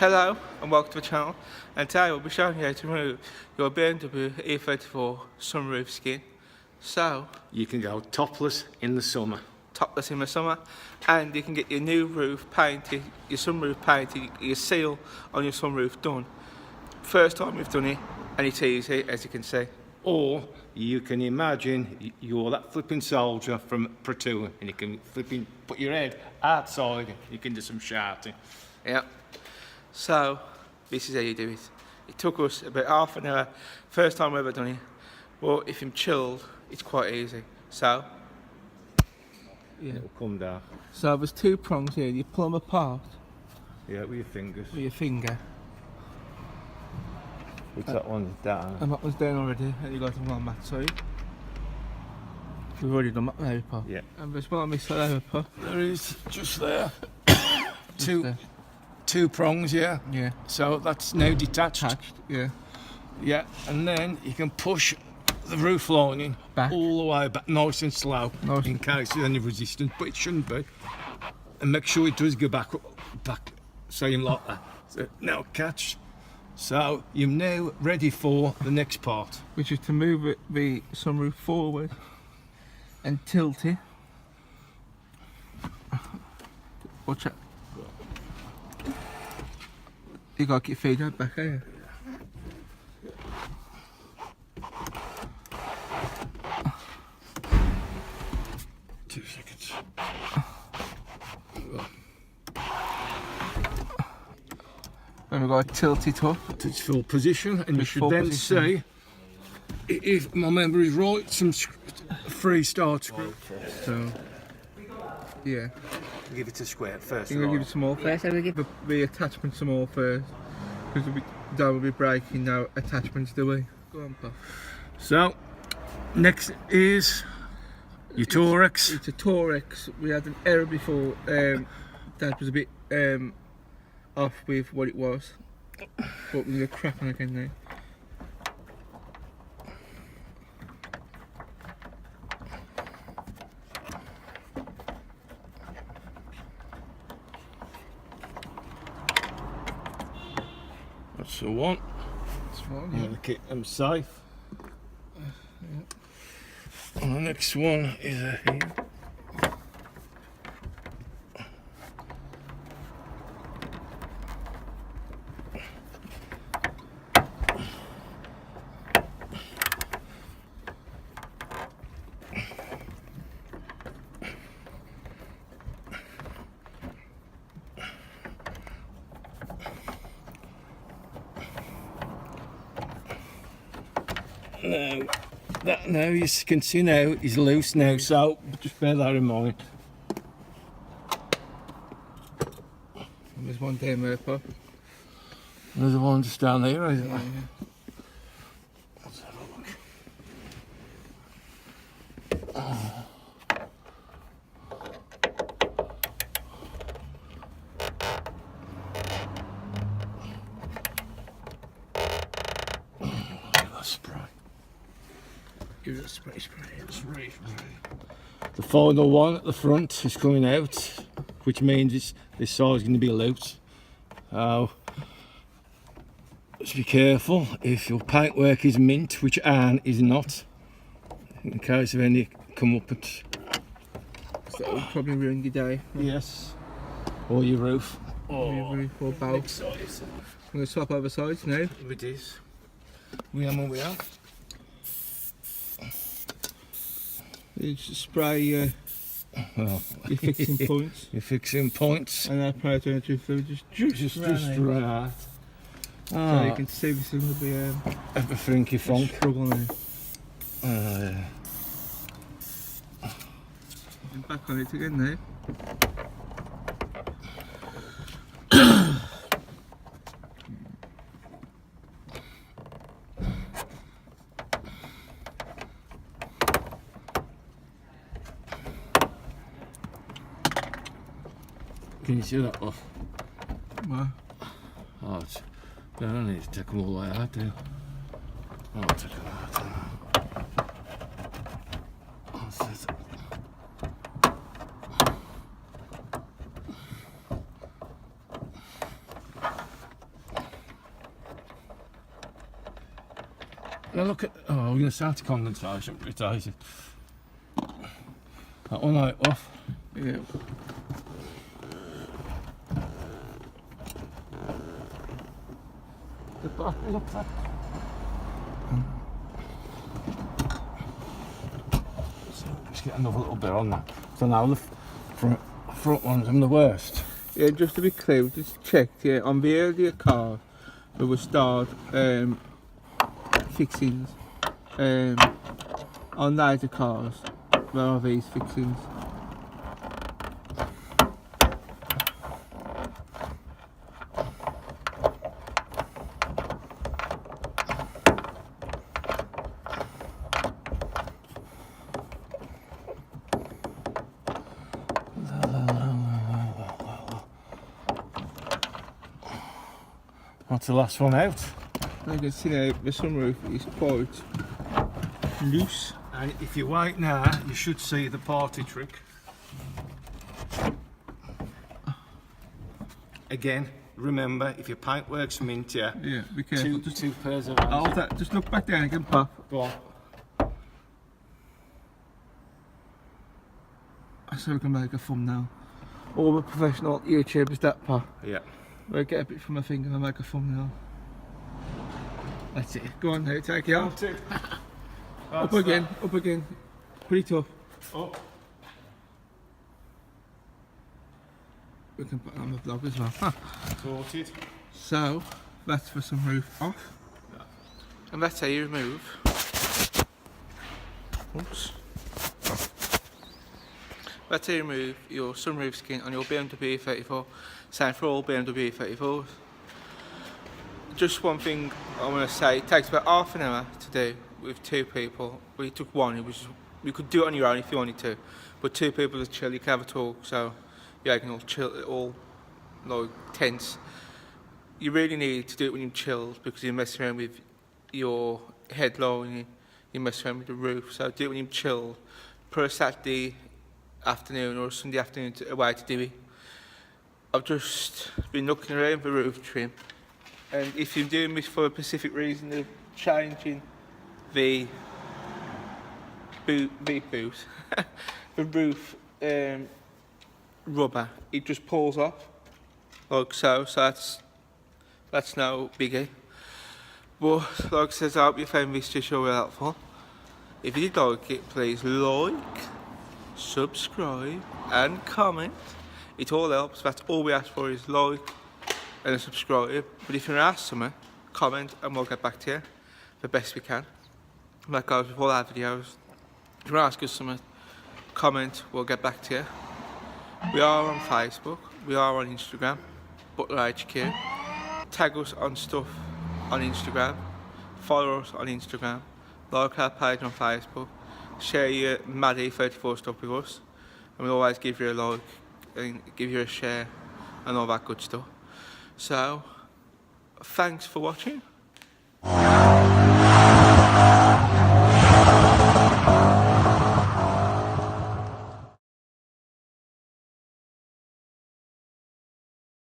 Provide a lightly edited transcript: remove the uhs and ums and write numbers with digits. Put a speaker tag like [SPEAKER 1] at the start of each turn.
[SPEAKER 1] Hello and welcome to the channel, and today we'll be showing you how to remove your BMW E34 sunroof skin. So,
[SPEAKER 2] you can go topless in the summer.
[SPEAKER 1] Topless in the summer, and you can get your new roof painted, your sunroof painted, your seal on your sunroof done. First time we've done it, and it's easy as you can see.
[SPEAKER 2] Or you can imagine you're that flipping soldier from Platoon and you can flipping put your head outside and you can do some shouting.
[SPEAKER 1] Yeah. So, this is how you do it. It took us about half an hour, first time we've ever done it. But if I'm chilled, it's quite easy. So, yeah.
[SPEAKER 2] It'll come down.
[SPEAKER 1] So there's two prongs here, you pull them apart.
[SPEAKER 2] Yeah, with your fingers.
[SPEAKER 1] With your finger.
[SPEAKER 2] Which that one's down.
[SPEAKER 1] And that one's down already, and you got them on that side. We've already done that there, Pop.
[SPEAKER 2] Yeah.
[SPEAKER 1] And there's one on this side over, Pop.
[SPEAKER 2] There is, just there.
[SPEAKER 1] There.
[SPEAKER 2] Two prongs, yeah.
[SPEAKER 1] Yeah.
[SPEAKER 2] So that's now detached.
[SPEAKER 1] Yeah.
[SPEAKER 2] Yeah, and then you can push the roof lining
[SPEAKER 1] back
[SPEAKER 2] all the way back, nice and slow, in case there's any resistance, but it shouldn't be. And make sure it does go back, same like that. So now catch. So you're now ready for the next part,
[SPEAKER 1] which is to move the sunroof forward and tilt it. Watch out. You gotta get your feet out back, here.
[SPEAKER 2] 2 seconds.
[SPEAKER 1] And we've got to tilt it up
[SPEAKER 2] to its full position, and you should then
[SPEAKER 1] position.
[SPEAKER 2] see, if my memory is right, some free start screw.
[SPEAKER 1] So, yeah.
[SPEAKER 2] Give it a square first.
[SPEAKER 1] You're going to give it some more first? I'm going to give the attachment some more first. Because we don't be breaking no attachments, do we? Go on, Pop.
[SPEAKER 2] So, next is your Torex.
[SPEAKER 1] It's a Torex. We had an error before. That was a bit off with what it was. But we're going to crack on again now.
[SPEAKER 2] That's the one.
[SPEAKER 1] That's one,
[SPEAKER 2] I'm going to keep them safe. Yeah. And the next one is here. Now you can see now is loose now, so just bear that in mind.
[SPEAKER 1] And there's one down there, Pop.
[SPEAKER 2] There's one just down there, isn't there?
[SPEAKER 1] Yeah.
[SPEAKER 2] Let's have a look. Spray.
[SPEAKER 1] Give it a spray.
[SPEAKER 2] The final one at the front is coming out, which means this side is going to be loose. Just be careful if your paintwork is mint, which Anne is not, in case of any come up at.
[SPEAKER 1] So that will probably ruin your day.
[SPEAKER 2] Yes. Or your roof.
[SPEAKER 1] Your roof or both. I'm going to swap over sides now.
[SPEAKER 2] It is. We are and we are.
[SPEAKER 1] You just spray your fixing points.
[SPEAKER 2] Your fixing points.
[SPEAKER 1] And then prior to entry through, just
[SPEAKER 2] right.
[SPEAKER 1] So you can see this is going to be
[SPEAKER 2] a frinky funk.
[SPEAKER 1] Struggle now.
[SPEAKER 2] Yeah.
[SPEAKER 1] I'm back on it again now.
[SPEAKER 2] Can you see that off?
[SPEAKER 1] What?
[SPEAKER 2] Oh, it's, I don't need to take them all the way out, do you? I'll take them out. That's it. Now look at, oh, we're going to start the condensation, it's easy. That one light off.
[SPEAKER 1] Yeah.
[SPEAKER 2] The back, look that. So just get another little bit on that. So now the front ones, I'm the worst.
[SPEAKER 1] Yeah, just to be clear, we just checked, yeah, on the earlier car, there were starred fixings. On later cars, there are these fixings.
[SPEAKER 2] What's the last one out?
[SPEAKER 1] Like you can see now, the sunroof is quite loose.
[SPEAKER 2] And if you wait now, you should see the party trick. Again, remember, if your paintwork's mint, yeah,
[SPEAKER 1] Be careful.
[SPEAKER 2] two pairs of hands.
[SPEAKER 1] Hold that, just look back down again, Pop.
[SPEAKER 2] Go on.
[SPEAKER 1] So we can make a thumbnail. All the professional YouTubers that, Pop.
[SPEAKER 2] Yeah.
[SPEAKER 1] We'll get a bit from my finger and make a thumbnail. That's it. Go on now, take it off. Up again, up again. Pretty tough.
[SPEAKER 2] Up.
[SPEAKER 1] We can put it on the vlog as well.
[SPEAKER 2] Sorted.
[SPEAKER 1] So, that's the sunroof off.
[SPEAKER 2] Yeah.
[SPEAKER 1] And that's how you remove. Oops. That's how you remove your sunroof skin on your BMW E34. Same for all BMW E34s. Just one thing I want to say, it takes about half an hour to do with two people. We took one, you could do it on your own if you wanted to, but two people to chill, you can have a talk, so yeah, you can all chill, all like tense. You really need to do it when you're chilled because you're messing around with your headline, you're messing around with the roof, so do it when you're chilled. For a Saturday afternoon or a Sunday afternoon away to do it. I've just been looking around the roof trim, and if you're doing this for a specific reason of changing the boot, the roof rubber, it just pulls off like so. So that's no biggie. But like I said, I hope you found this tutorial helpful. If you did like it, please like, subscribe, and comment. It all helps. That's all we ask for is like and a subscribe. But if you want to ask something, comment and we'll get back to you the best we can. Like goes with all our videos. If you want to ask us something, comment, we'll get back to you. We are on Facebook, we are on Instagram, BUTLER-HQ. Tag us on stuff on Instagram, follow us on Instagram, like our page on Facebook, share your mad E34 stuff with us, and we'll always give you a like and give you a share and all that good stuff. So, thanks for watching.